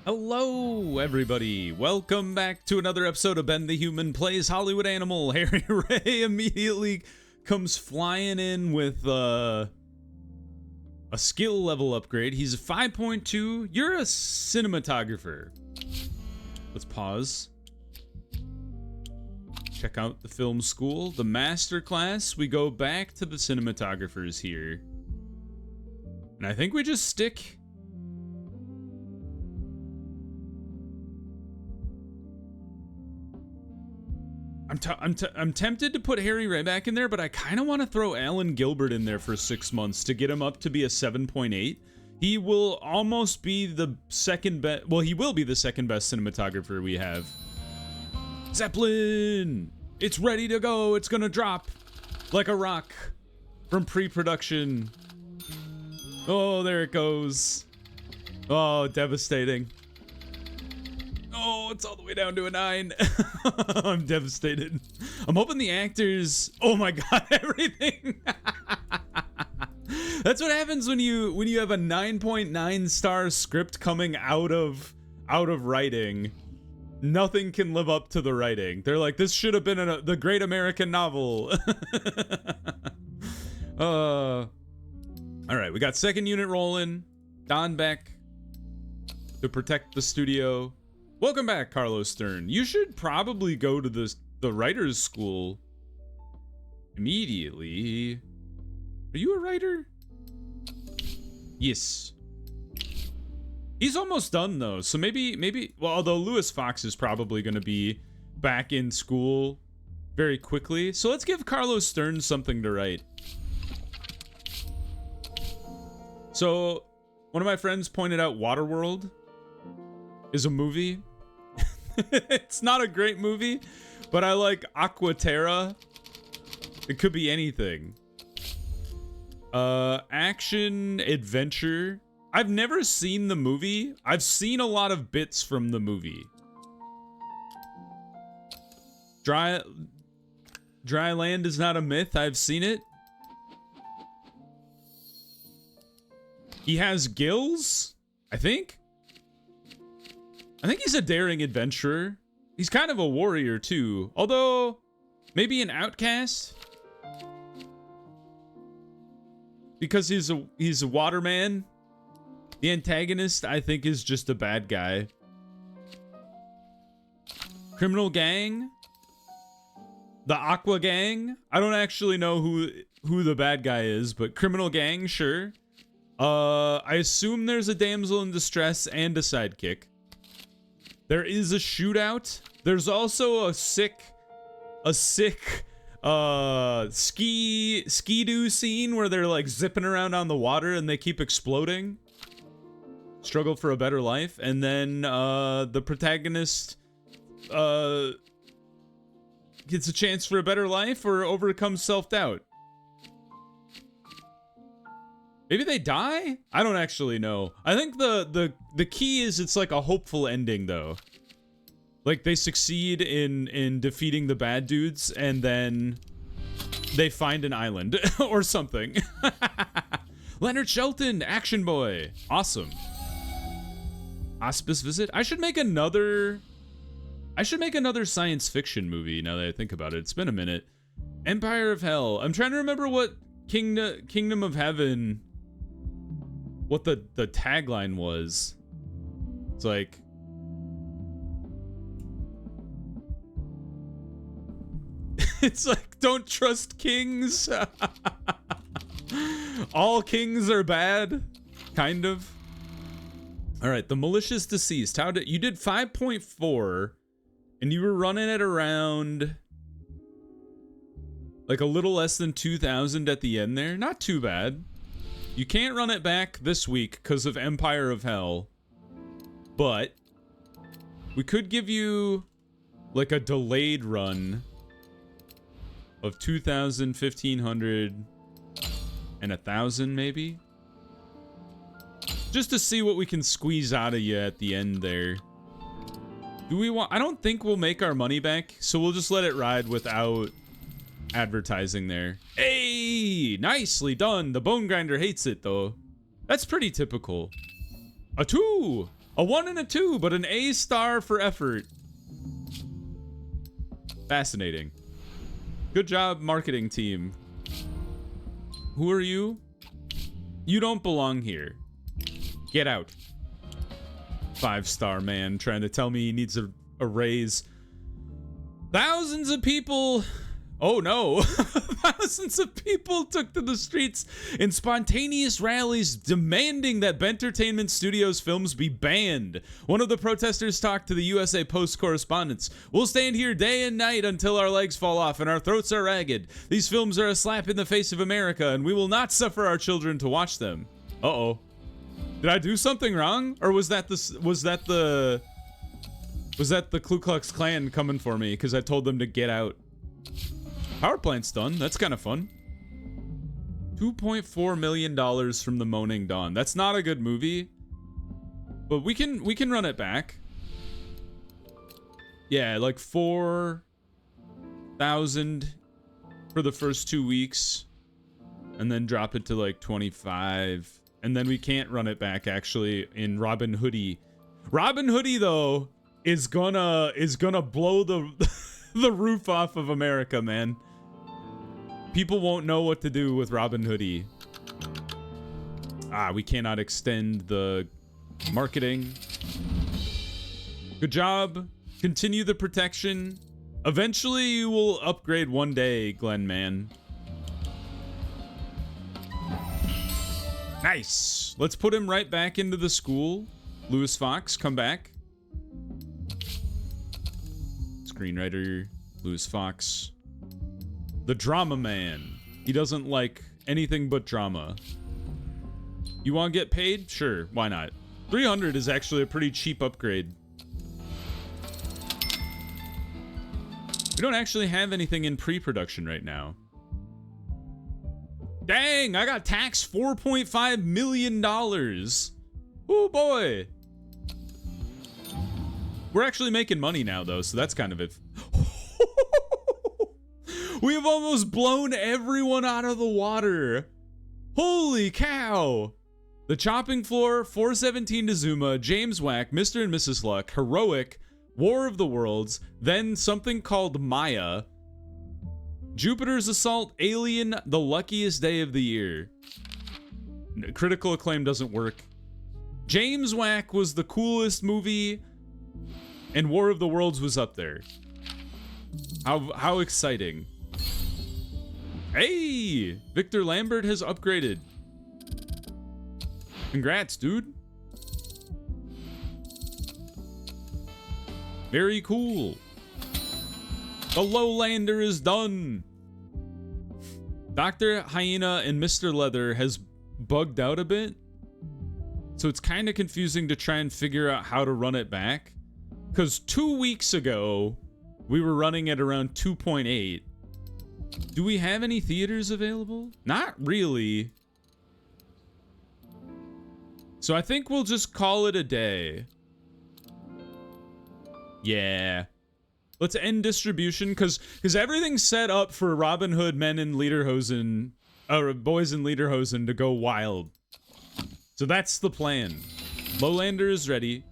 Hello, everybody. Welcome back to another episode of Ben the Human Plays Hollywood Animal. Harry Ray immediately comes flying in with a skill level upgrade. He's a 5.2. You're a cinematographer. Let's pause. Check out the film school, the master class. We go back to the cinematographers here. And I think we just stick... I'm tempted to put Harry Ray back in there, but I kind of want to throw Alan Gilbert in there for 6 months to get him up to be a 7.8. He will almost be the second best. Well, he will be the second best cinematographer we have. Zeppelin! It's ready to go. It's gonna drop like a rock from pre-production. Oh, there it goes. Oh, devastating. Oh, it's all the way down to a 9. I'm devastated. I'm hoping the actors... Oh my god, everything! That's what happens when you have a 9.9 star script coming out of writing. Nothing can live up to the writing. They're like, this should have been the Great American Novel. All right, we got second unit rolling. Don back to protect the studio. Welcome back, Carlos Stern. You should probably go to the writer's school immediately. Are you a writer? Yes. He's almost done though, so maybe well, although Lewis Fox is probably going to be back in school very quickly, so let's give Carlos Stern something to write. So, one of my friends pointed out Waterworld is a movie. It's not a great movie, but I like Aquaterra. It could be anything. Action adventure. I've never seen the movie. I've seen a lot of bits from the movie. Dry land is not a myth. I've seen it. He has gills, I think. I think he's a daring adventurer. He's kind of a warrior too, although maybe an outcast because he's a waterman. The antagonist, I think, is just a bad guy. Criminal gang, the Aqua Gang. I don't actually know who the bad guy is, but criminal gang, sure. I assume there's a damsel in distress and a sidekick. There is a shootout. There's also a sick ski-doo scene where they're like zipping around on the water and they keep exploding. Struggle for a better life. And then the protagonist gets a chance for a better life or overcomes self-doubt. Maybe they die? I don't actually know. I think the key is it's like a hopeful ending though. Like they succeed in defeating the bad dudes and then they find an island or something. Leonard Shelton, Action Boy. Awesome. Hospice Visit. I should make another science fiction movie now that I think about it. It's been a minute. Empire of Hell. I'm trying to remember what Kingdom of Heaven, what the tagline was. It's like, it's like, don't trust kings. All kings are bad, kind of. All right, the malicious deceased. You did 5.4 and you were running at around like a little less than 2,000 at the end there. Not too bad. You can't run it back this week because of Empire of Hell, but we could give you like a delayed run of 2,000, 1,500, and 1,000 maybe, just to see what we can squeeze out of you at the end there. Do we want? I don't think we'll make our money back, so we'll just let it ride without advertising there. Hey, nicely done. The bone grinder hates it though. That's pretty typical. A 2. A 1 and a 2, but an A star for effort. Fascinating. Good job, marketing team. Who are you? You don't belong here. Get out. 5-star man trying to tell me he needs a raise. Thousands of people... Oh no. Thousands of people took to the streets in spontaneous rallies demanding that Bentertainment Studios films be banned. One of the protesters talked to the USA Post correspondents. We'll stand here day and night until our legs fall off and our throats are ragged. These films are a slap in the face of America and we will not suffer our children to watch them. Uh-oh. Did I do something wrong? Or was that the Ku Klux Klan coming for me because I told them to get out? Power plant's done. That's kind of fun. $2.4 million from the Moaning Dawn. That's not a good movie, but we can run it back. Yeah, like 4,000 for the first 2 weeks, and then drop it to like 25, and then we can't run it back actually in Robin Hoodie. Robin Hoodie though is gonna blow the the roof off of America, man. People won't know what to do with Robin Hoodie. We cannot extend the marketing. Good job. Continue the protection. Eventually you will upgrade one day, Glenn, man. Nice. Let's put him right back into the school. Louis Fox, come back. Screenwriter, Louis Fox. The drama man. He doesn't like anything but drama. You want to get paid? Sure, why not? 300 is actually a pretty cheap upgrade. We don't actually have anything in pre-production right now. Dang, I got taxed $4.5 million. Oh boy. We're actually making money now though, so that's kind of it. We have almost blown everyone out of the water. Holy cow. The Chopping Floor, 417 to Zuma, James Whack, Mr. and Mrs. Luck, Heroic, War of the Worlds, then something called Maya, Jupiter's Assault, Alien, The Luckiest Day of the Year. Critical acclaim doesn't work. James Whack was the coolest movie, and War of the Worlds was up there. How exciting. Hey! Victor Lambert has upgraded. Congrats, dude. Very cool. The Lowlander is done. Dr. Hyena and Mr. Leather has bugged out a bit. So it's kind of confusing to try and figure out how to run it back. Because 2 weeks ago, we were running at around 2.8. Do we have any theaters available? Not really. So I think we'll just call it a day. Yeah. Let's end distribution because everything's set up for Robin Hood Men in Lederhosen, or Boys in Lederhosen to go wild. So that's the plan. Lowlander is ready.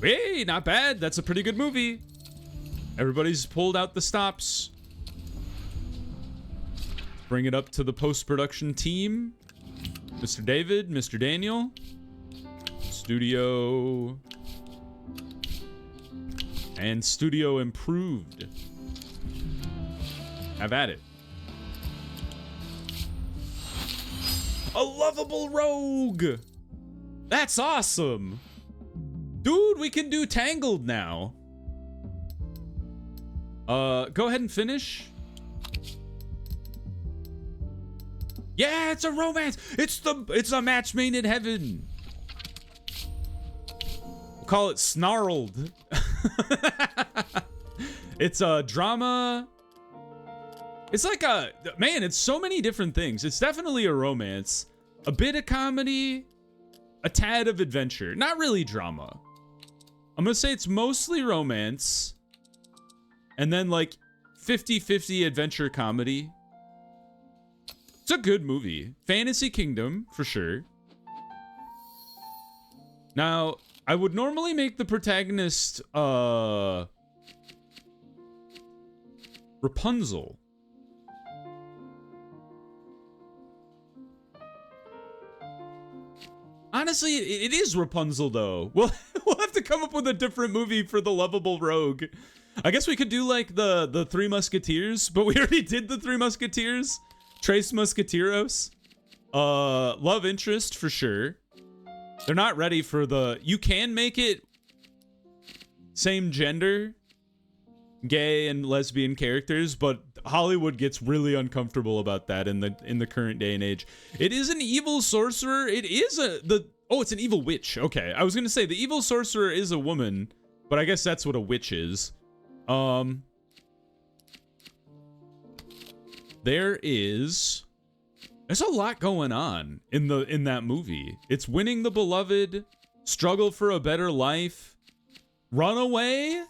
Hey, not bad. That's a pretty good movie. Everybody's pulled out the stops. Bring it up to the post-production team. Mr. David, Mr. Daniel. Studio. And studio improved. Have at it. A lovable rogue! That's awesome! Dude, we can do Tangled now. Go ahead and finish. Yeah, it's a romance. It's a match made in heaven. We'll call it Snarled. It's a drama. It's like a, man, it's so many different things. It's definitely a romance, a bit of comedy, a tad of adventure. Not really drama. I'm gonna say it's mostly romance, and then like 50-50 adventure comedy. It's a good movie. Fantasy Kingdom, for sure. Now, I would normally make the protagonist, Rapunzel. Honestly, it is Rapunzel, though. We'll have to come up with a different movie for the lovable rogue. I guess we could do, like, the Three Musketeers, but we already did the Three Musketeers. Tres Musketeros. Love interest, for sure. They're not ready for the... You can make it same gender, gay and lesbian characters, but Hollywood gets really uncomfortable about that in the current day and age. It is an evil sorcerer. It is it's an evil witch. Okay, I was gonna say the evil sorcerer is a woman, but I guess that's what a witch is. There's a lot going on in that movie. It's winning the beloved, struggle for a better life, run away.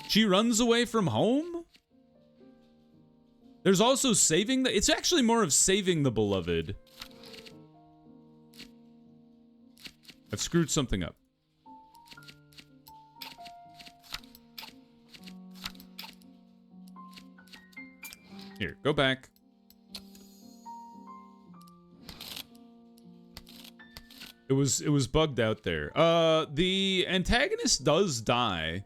She runs away from home. There's also saving it's actually more of saving the beloved. I've screwed something up. Here, go back. It was bugged out there. The antagonist does die.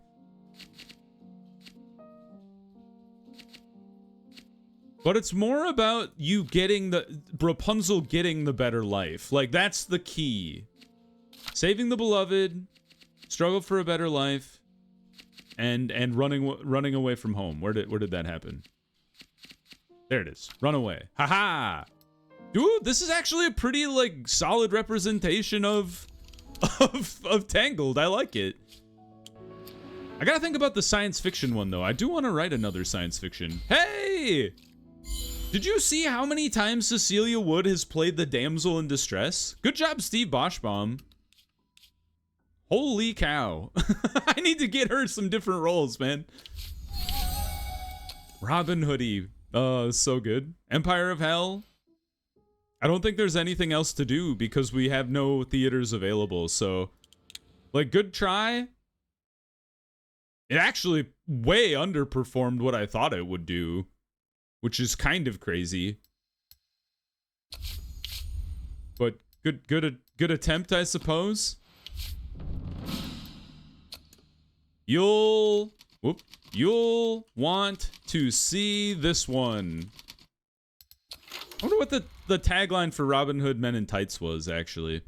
But it's more about you getting Rapunzel getting the better life. Like, that's the key. Saving the beloved, struggle for a better life, and running away from home. Where did that happen? There it is. Run away. Haha. Dude, this is actually a pretty, like, solid representation of Tangled. I like it. I gotta think about the science fiction one, though. I do want to write another science fiction. Hey! Did you see how many times Cecilia Wood has played the damsel in distress? Good job, Steve Boschbaum. Holy cow. I need to get her some different roles, man. Robin Hoodie. So good. Empire of Hell. I don't think there's anything else to do because we have no theaters available, so... Like, good try. It actually way underperformed what I thought it would do, which is kind of crazy. But good attempt, I suppose. You'll want to see this one. I wonder what the tagline for Robin Hood Men in Tights was, actually.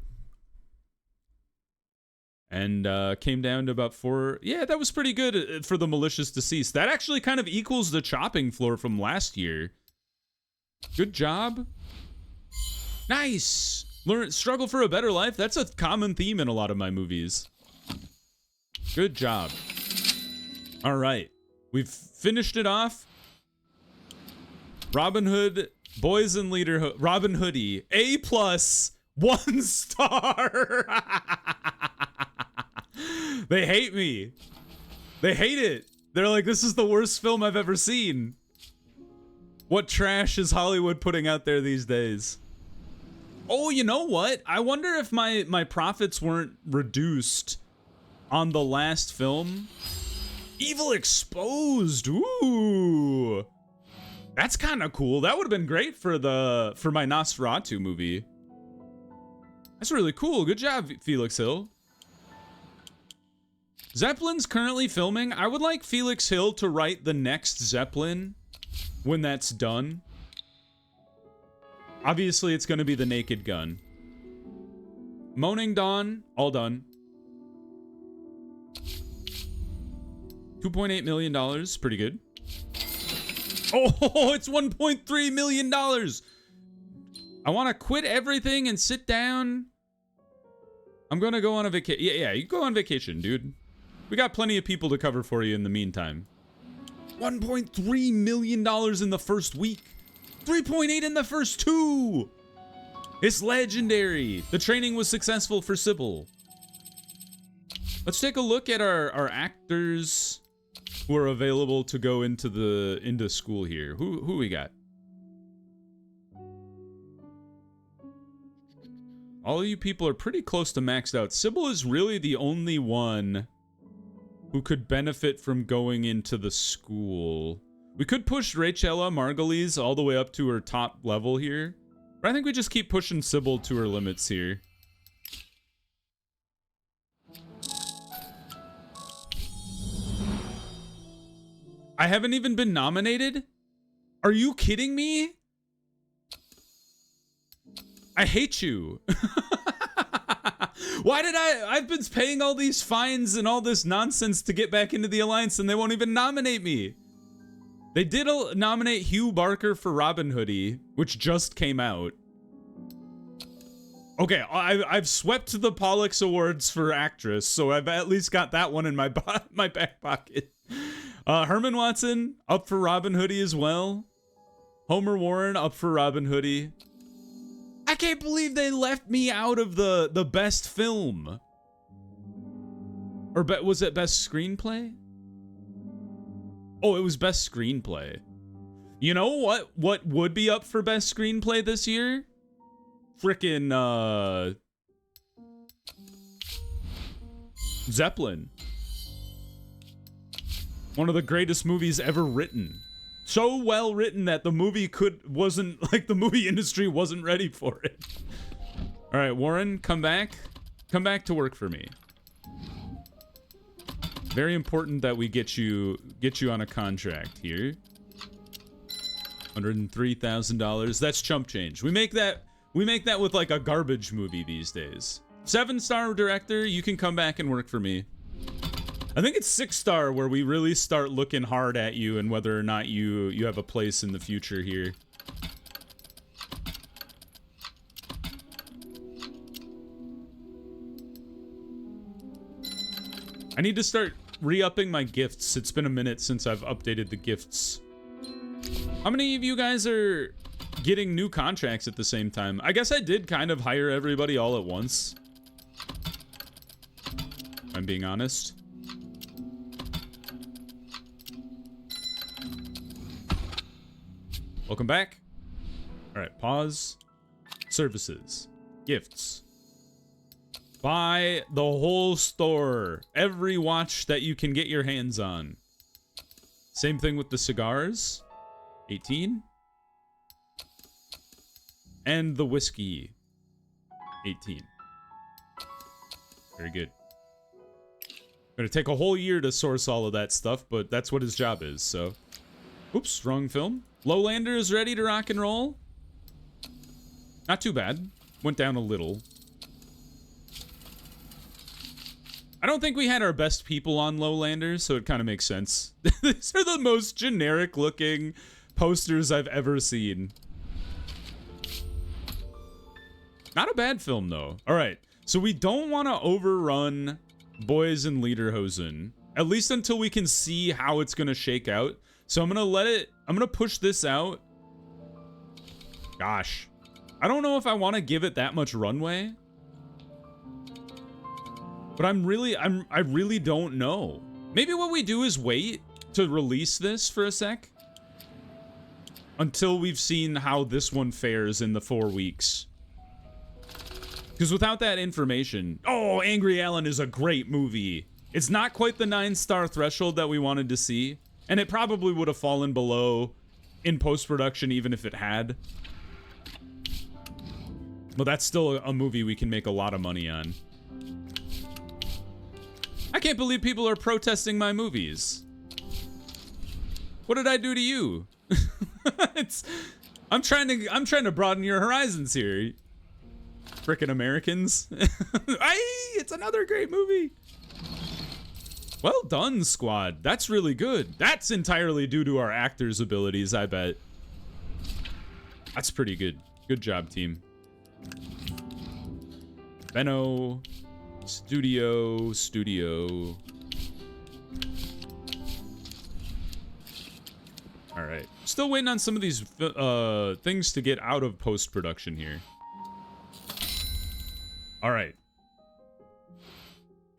And came down to about 4. Yeah, that was pretty good for the malicious deceased. That actually kind of equals the chopping floor from last year. Good job. Nice. Struggle for a better life. That's a common theme in a lot of my movies. Good job. All right. We've finished it off. Robin Hood, Boys and Leader, Robin Hoodie, A+, 1 star. They hate me. They hate it. They're like, this is the worst film I've ever seen. What trash is Hollywood putting out there these days? Oh, you know what? I wonder if my profits weren't reduced on the last film. Evil Exposed. Ooh. That's kind of cool. That would have been great for my Nosferatu movie. That's really cool. Good job, Felix Hill. Zeppelin's currently filming. I would like Felix Hill to write the next Zeppelin when that's done. Obviously, it's going to be The Naked Gun. Moaning Dawn, all done. $2.8 million, pretty good. Oh, it's $1.3 million. I want to quit everything and sit down. I'm going to go on a vacation. Yeah, you go on vacation, dude. We got plenty of people to cover for you in the meantime. $1.3 million in the first week. 3.8 in the first 2. It's legendary. The training was successful for Sybil. Let's take a look at our actors who are available to go into school here. Who we got? All of you people are pretty close to maxed out. Sybil is really the only one who could benefit from going into the school. We could push Rachela Margulies all the way up to her top level here. But I think we just keep pushing Sybil to her limits here. I haven't even been nominated? Are you kidding me? I hate you. Why did I've been paying all these fines and all this nonsense to get back into the Alliance and they won't even nominate me. They did nominate Hugh Barker for Robin Hoodie, which just came out. Okay, I've swept the Pollux Awards for actress, so I've at least got that one in my back pocket. Herman Watson up for Robin Hoodie as well. Homer Warren up for Robin Hoodie. I can't believe they left me out of the best film. Or was it best screenplay? Oh, it was best screenplay. You know what would be up for best screenplay this year? Frickin' Zeppelin. One of the greatest movies ever written. So well written that the movie the movie industry wasn't ready for it. All right, Warren, come back. Come back to work for me. Very important that we get you on a contract here. $103,000. That's chump change. We make that with like a garbage movie these days. 7-star director, you can come back and work for me. I think it's 6-star where we really start looking hard at you and whether or not you have a place in the future here. I need to start re-upping my gifts. It's been a minute since I've updated the gifts. How many of you guys are getting new contracts at the same time? I guess I did kind of hire everybody all at once, if I'm being honest. Welcome back. All right, pause. Services. Gifts. Buy the whole store. Every watch that you can get your hands on. Same thing with the cigars. 18. And the whiskey. 18. Very good. Gonna take a whole year to source all of that stuff, but that's what his job is, so. Oops, wrong film. Lowlander is ready to rock and roll. Not too bad. Went down a little. I don't think we had our best people on Lowlander, so it kind of makes sense. These are the most generic looking posters I've ever seen. Not a bad film, though. All right, so we don't want to overrun Boys in Lederhosen, at least until we can see how it's going to shake out. So I'm gonna push this out. Gosh, I don't know if I want to give it that much runway, but I really don't know. Maybe what we do is wait to release this for a sec until we've seen how this one fares in the 4 weeks. Because without that information, oh, Angry Allen is a great movie. It's not quite the 9-star threshold that we wanted to see. And it probably would have fallen below in post-production even if it had. But that's still a movie we can make a lot of money on. I can't believe people are protesting my movies. What did I do to you? I'm trying to broaden your horizons here. Frickin' Americans. It's another great movie. Well done, squad. That's really good. That's entirely due to our actors' abilities, I bet. That's pretty good. Good job, team. Benno. Studio. All right. Still waiting on some of these things to get out of post-production here. All right.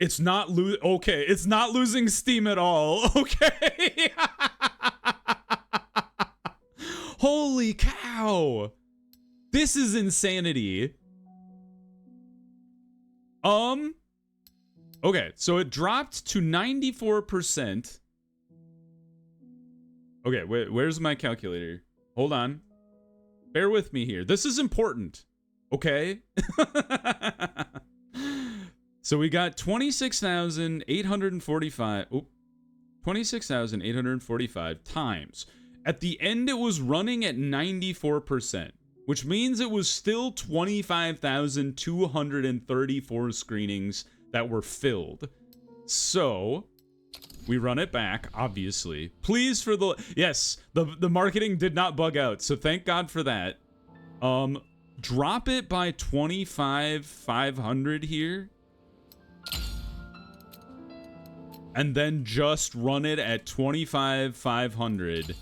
It's not it's not losing steam at all. Okay. Holy cow. This is insanity. Okay, so it dropped to 94%. Okay, where's my calculator? Hold on. Bear with me here. This is important. Okay? So we got 26,845. Oh, 26,845 times. At the end, it was running at 94%, which means it was still 25,234 screenings that were filled. So we run it back, obviously. Please for the... Yes, the marketing did not bug out, so thank God for that. Drop it by 25,500 here. And then just run it at 25,500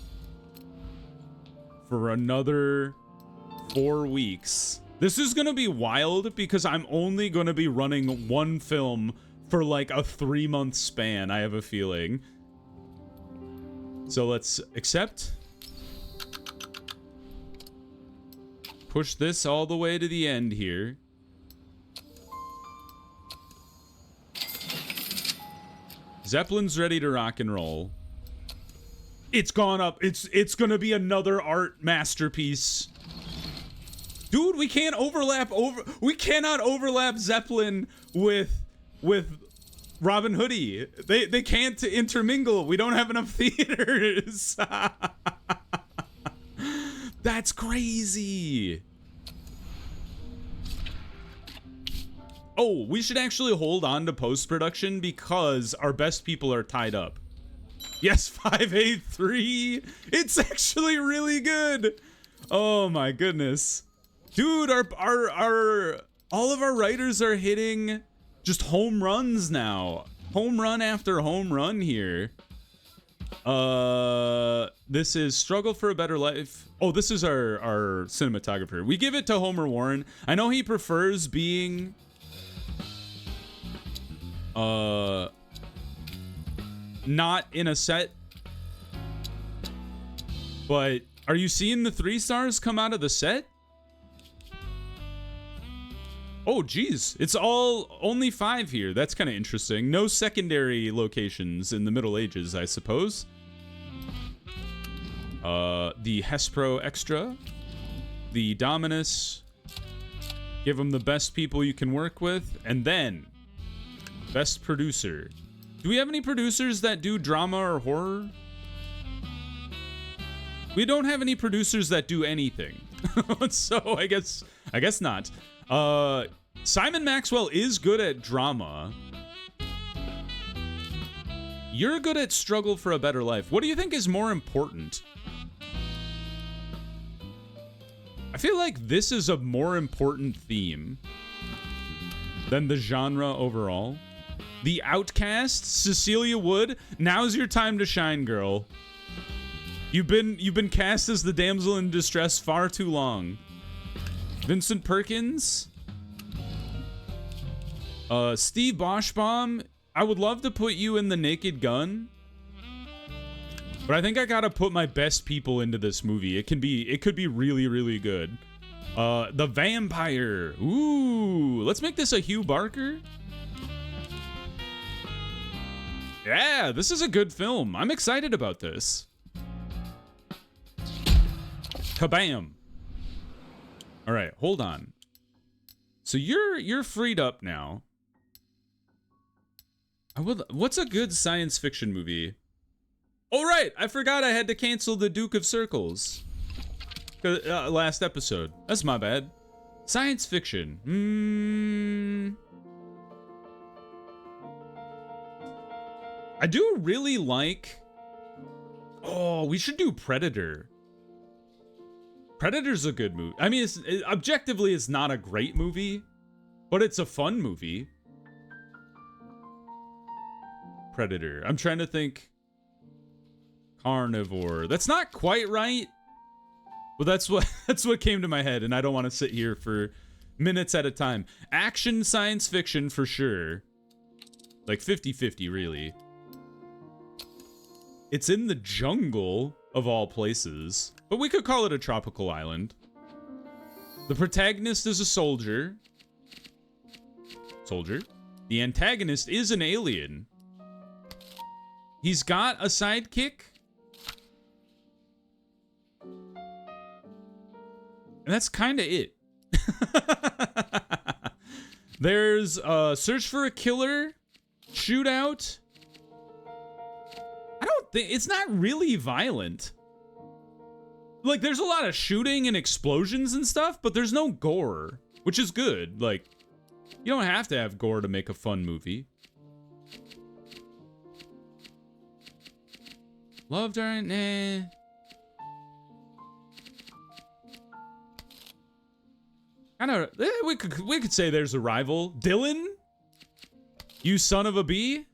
for another 4 weeks. This is going to be wild because I'm only going to be running one film for like a 3-month span, I have a feeling. So let's accept. Push this all the way to the end here. Zeppelin's ready to rock and roll. It's gone up. It's gonna be another art masterpiece. Dude, we can't overlap we cannot overlap Zeppelin with Robin Hoodie. They can't intermingle. We don't have enough theaters. That's crazy. Oh, we should actually hold on to post-production because our best people are tied up. Yes, 583. It's actually really good. Oh my goodness. Dude, all of our writers are hitting just home runs now. Home run after home run here. This is Struggle for a Better Life. Oh, this is our cinematographer. We give it to Homer Warren. I know he prefers being not in a set, but are you seeing the 3 stars come out of the set? Oh geez, it's only 5 here. That's kind of interesting. No secondary locations in the Middle Ages, I suppose. The Hespro Extra, the Dominus. Give them the best people you can work with, and then best producer. Do we have any producers that do drama or horror? We don't have any producers that do anything. So I guess not. Simon Maxwell is good at drama. You're good at Struggle for a Better Life. What do you think is more important? I feel like this is a more important theme than the genre overall. The Outcast, Cecilia Wood, now's your time to shine, girl. You've been cast as the damsel in distress far too long. Vincent Perkins, Steve Boschbaum. I would love to put you in The Naked Gun, but I think I gotta put my best people into this movie. It could be really, really good. The Vampire. Ooh, let's make this a Hugh Barker. Yeah, this is a good film. I'm excited about this. Kabam. All right, hold on. So you're freed up now. What's a good science fiction movie? Oh right, I forgot I had to cancel the Duke of Circles. Last episode. That's my bad. Science fiction. I do really like... Oh, we should do Predator. Predator's a good movie. I mean, objectively, it's not a great movie, but it's a fun movie. Predator. I'm trying to think. Carnivore. That's not quite right, but that's what came to my head, and I don't want to sit here for minutes at a time. Action science fiction for sure. Like 50-50, really. It's in the jungle, of all places. But we could call it a tropical island. The protagonist is a soldier. soldier. The antagonist is an alien. He's got a sidekick. And that's kind of it. There's search for a killer, shootout. I don't think it's not really violent. Like, there's a lot of shooting and explosions and stuff, but there's no gore, which is good. Like, you don't have to have gore to make a fun movie. Love Giant, nah. I don't know. We could say there's a rival. Dylan? You son of a bee?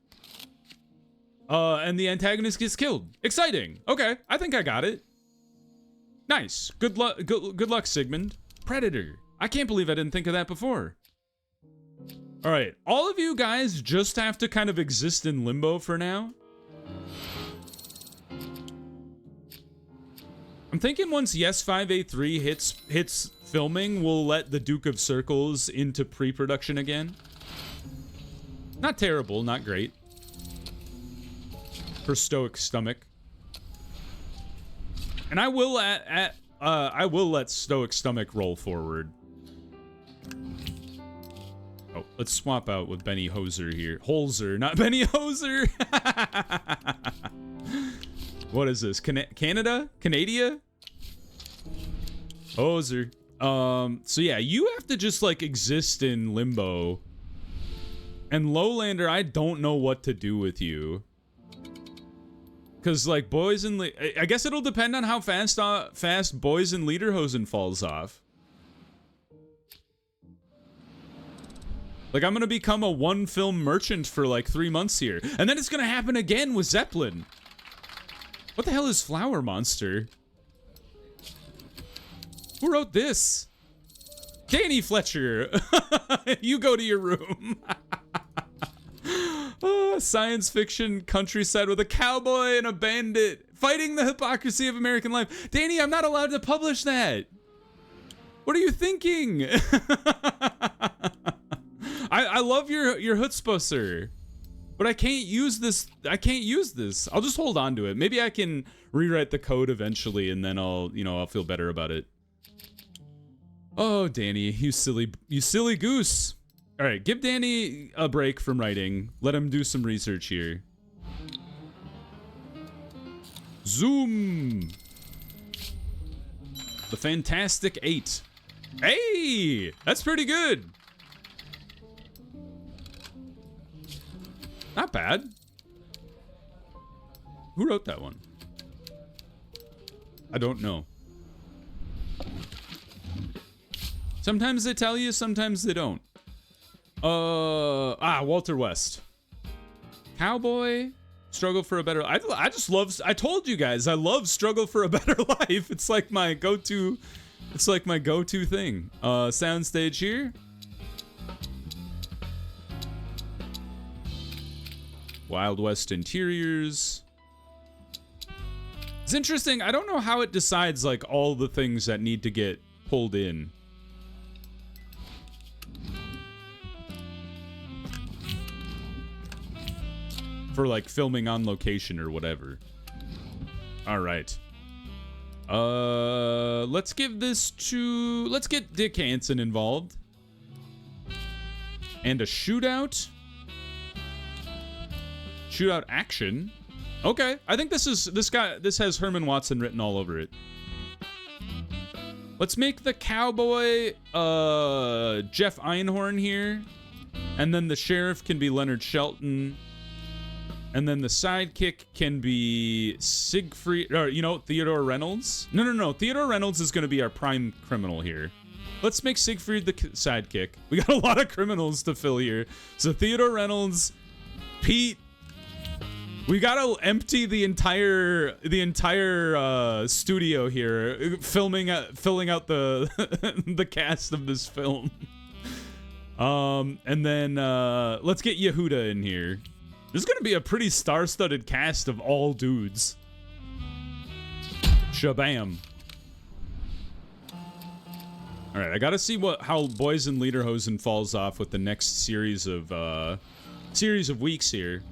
And the antagonist gets killed. Exciting. Okay, I think I got it. Nice. Good luck, good luck, Sigmund. Predator. I can't believe I didn't think of that before. All right, all of you guys just have to kind of exist in limbo for now. I'm thinking once Yes 5A3 hits filming, we'll let the Duke of Circles into pre-production again. Not terrible, not great. For Stoic Stomach. And I will I will let Stoic Stomach roll forward. Oh, let's swap out with Benny Hoser here. Holzer, not Benny Hoser. What is this? Canada? Canada? Hoser. So yeah, you have to just like exist in limbo. And Lowlander, I don't know what to do with you. Cause like Boys and I guess it'll depend on how fast Boys and Lederhosen falls off. Like I'm gonna become a one film merchant for like 3 months here. And then it's gonna happen again with Zeppelin. What the hell is Flower Monster? Who wrote this? Danny Fletcher. You go to your room. Oh, science fiction countryside with a cowboy and a bandit fighting the hypocrisy of American life. Danny, I'm not allowed to publish that. What are you thinking? I love your chutzpah, sir. But I can't use this. I can't use this. I'll just hold on to it. Maybe I can rewrite the code eventually and then I'll feel better about it. Oh, Danny, you silly goose. All right, give Danny a break from writing. Let him do some research here. Zoom. The Fantastic Eight. Hey, that's pretty good. Not bad. Who wrote that one? I don't know. Sometimes they tell you, sometimes they don't. Walter West. Cowboy, struggle for a better life. I just love, I told you guys, I love struggle for a better life. It's like my go-to, thing. Soundstage here. Wild West interiors. It's interesting. I don't know how it decides like all the things that need to get pulled in. For like filming on location or whatever. All right. Let's give this to, let's get Dick Hansen involved. And a shootout. Shootout action. Okay, I think this has Herman Watson written all over it. Let's make the cowboy Jeff Einhorn here. And then the sheriff can be Leonard Shelton. And then the sidekick can be Siegfried, or Theodore Reynolds. No. Theodore Reynolds is going to be our prime criminal here. Let's make Siegfried the sidekick. We got a lot of criminals to fill here. So Theodore Reynolds, Pete. We gotta empty the entire studio here, filling out the the cast of this film. And then let's get Yehuda in here. This is gonna be a pretty star-studded cast of all dudes. Shabam. All right, I gotta see how Boys in Lederhosen falls off with the next series of weeks here.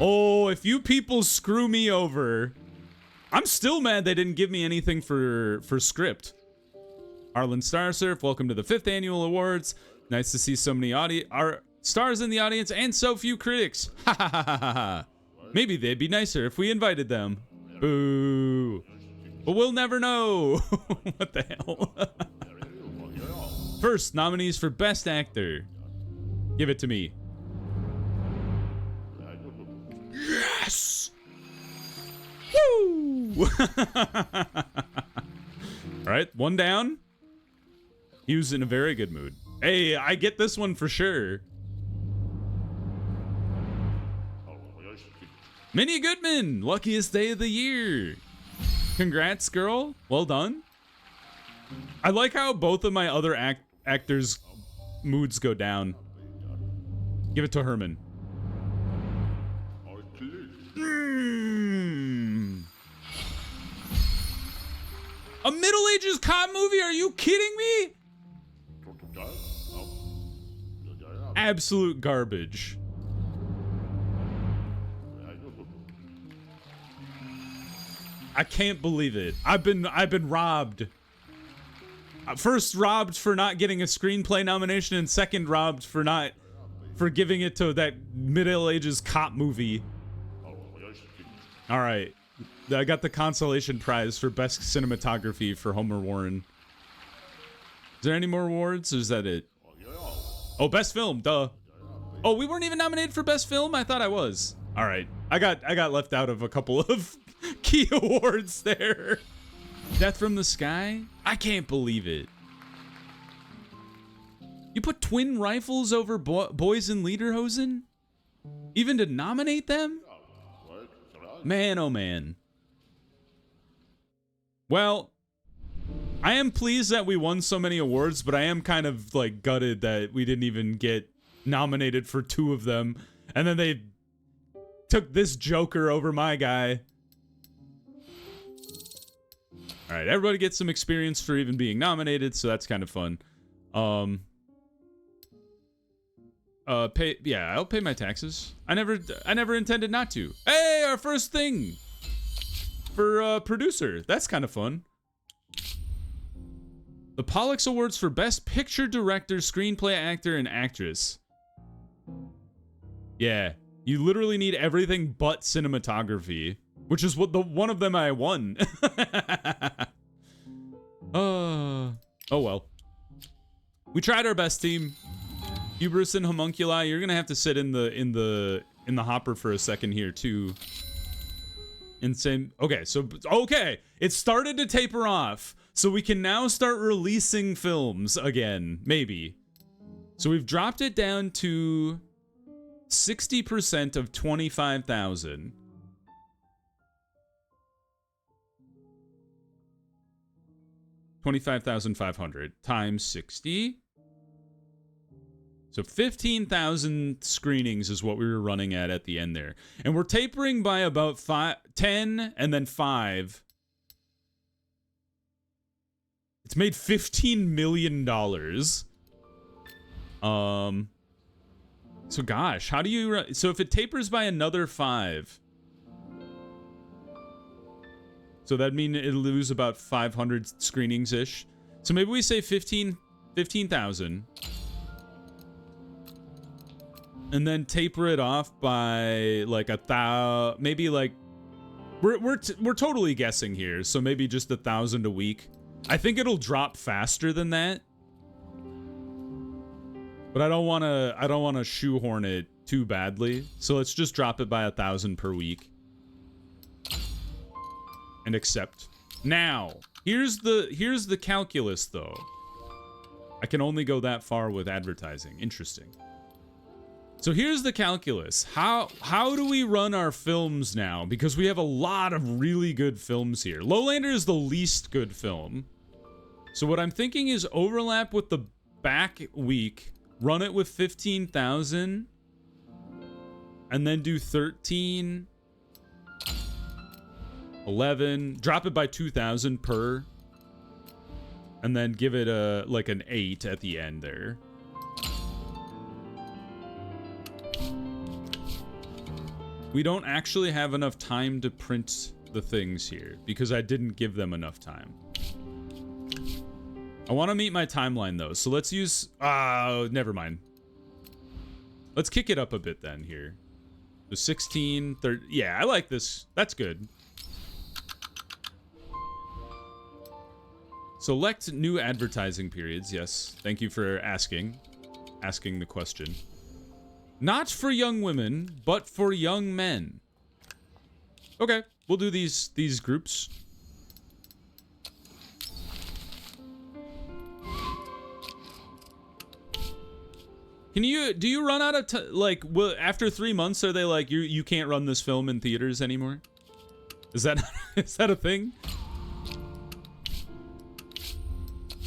Oh, if you people screw me over, I'm still mad they didn't give me anything for script. Arlen Starsurf, welcome to the 5th annual awards. Nice to see so many stars in the audience and so few critics. Ha ha ha ha ha. Maybe they'd be nicer if we invited them. Boo. But we'll never know. What the hell? First, nominees for Best Actor. Give it to me. Yes! Woo! Alright, one down. He was in a very good mood. Hey, I get this one for sure. Minnie Goodman, luckiest day of the year. Congrats, girl. Well done. I like how both of my other actors' moods go down. Give it to Herman. A Middle Ages cop movie? Are you kidding me? Absolute garbage. I can't believe it. I've been robbed. First robbed for not getting a screenplay nomination, and second robbed for giving it to that Middle Ages cop movie. All right, I got the consolation prize for best cinematography for Homer Warren. Is there any more awards, or is that it? Oh, best film, duh. Oh, we weren't even nominated for best film? I thought I was. All right, I got left out of a couple of key awards there. Death from the Sky? I can't believe it. You put twin rifles over Boys in Lederhosen? Even to nominate them? Man, oh man. Well, I am pleased that we won so many awards, but I am kind of like gutted that we didn't even get nominated for 2 of them. And then they took this joker over my guy. All right, everybody gets some experience for even being nominated, so that's kind of fun. I'll pay my taxes. I never intended not to. Hey, our first thing for producer. That's kind of fun. The Pollux Awards for Best Picture, Director, Screenplay, Actor, and Actress. Yeah, you literally need everything but cinematography, which is what one of them I won. Oh well. We tried our best, team. Hubris and Homunculi, you're gonna have to sit in the hopper for a second here too. Insane. Okay, it started to taper off, so we can now start releasing films again, maybe. So we've dropped it down to 60% of 25,000. 25,500 times 60. So 15,000 screenings is what we were running at the end there. And we're tapering by about 10 and then 5. It's made $15 million. So gosh, how do you... So if it tapers by another 5... So that'd mean it'll lose about 500 screenings-ish. So maybe we say 15,000. And then taper it off by like 1,000, maybe like we're totally guessing here, so maybe just 1,000 a week. I think it'll drop faster than that, but I don't want to shoehorn it too badly. So let's just drop it by 1,000 per week and accept. Now, here's the calculus though. I can only go that far with advertising. Interesting. So here's the calculus. How do we run our films now? Because we have a lot of really good films here. Lowlander is the least good film. So what I'm thinking is overlap with the back week, run it with 15,000, and then do 13, 11, drop it by 2,000 per, and then give it a like an 8 at the end there. We don't actually have enough time to print the things here because I didn't give them enough time. I want to meet my timeline though, so let's use... never mind. Let's kick it up a bit then here. So 16, 30... Yeah, I like this. That's good. Select new advertising periods. Yes, thank you for asking the question. Not for young women, but for young men. Okay, we'll do these groups. Do you run out of like, after 3 months are they like you can't run this film in theaters anymore? Is that is that a thing?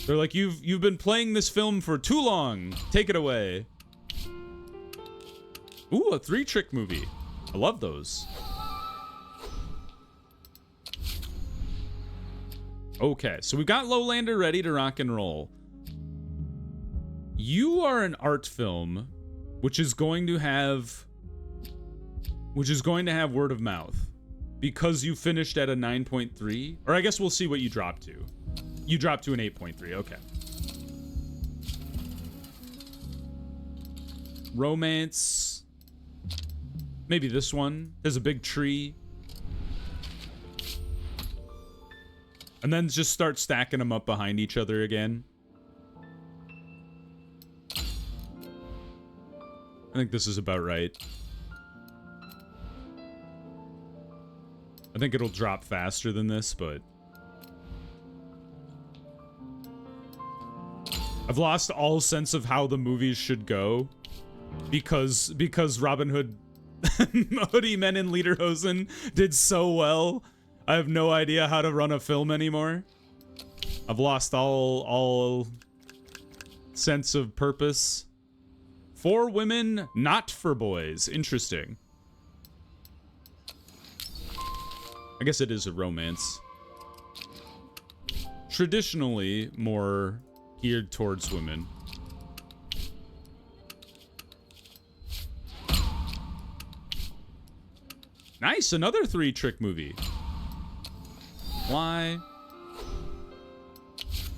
They're like, you've been playing this film for too long. Take it away. Ooh, a 3-trick movie. I love those. Okay, so we've got Lowlander ready to rock and roll. You are an art film, which is going to have word of mouth because you finished at a 9.3, or I guess we'll see what you dropped to. You dropped to an 8.3. Okay. Romance. Maybe this one. There's a big tree. And then just start stacking them up behind each other again. I think this is about right. I think it'll drop faster than this, but... I've lost all sense of how the movies should go. Because Robin Hood... Hoodie Men in Lederhosen did so well. I have no idea how to run a film anymore. I've lost all sense of purpose. For women, not for boys. Interesting. I guess it is a romance. Traditionally more geared towards women. Nice, another 3-trick movie. Why?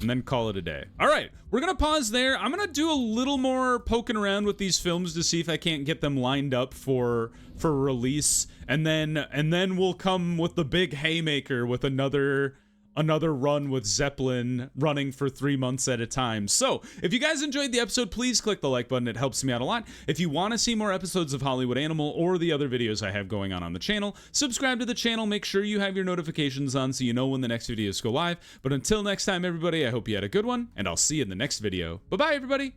And then call it a day. All right, we're gonna pause there. I'm gonna do a little more poking around with these films to see if I can't get them lined up for release, and then we'll come with the big haymaker with another run with Zeppelin running for 3 months at a time. So, if you guys enjoyed the episode, please click the like button. It helps me out a lot. If you want to see more episodes of Hollywood Animal or the other videos I have going on the channel, subscribe to the channel. Make sure you have your notifications on so you know when the next videos go live. But until next time, everybody, I hope you had a good one, and I'll see you in the next video. Bye-bye, everybody.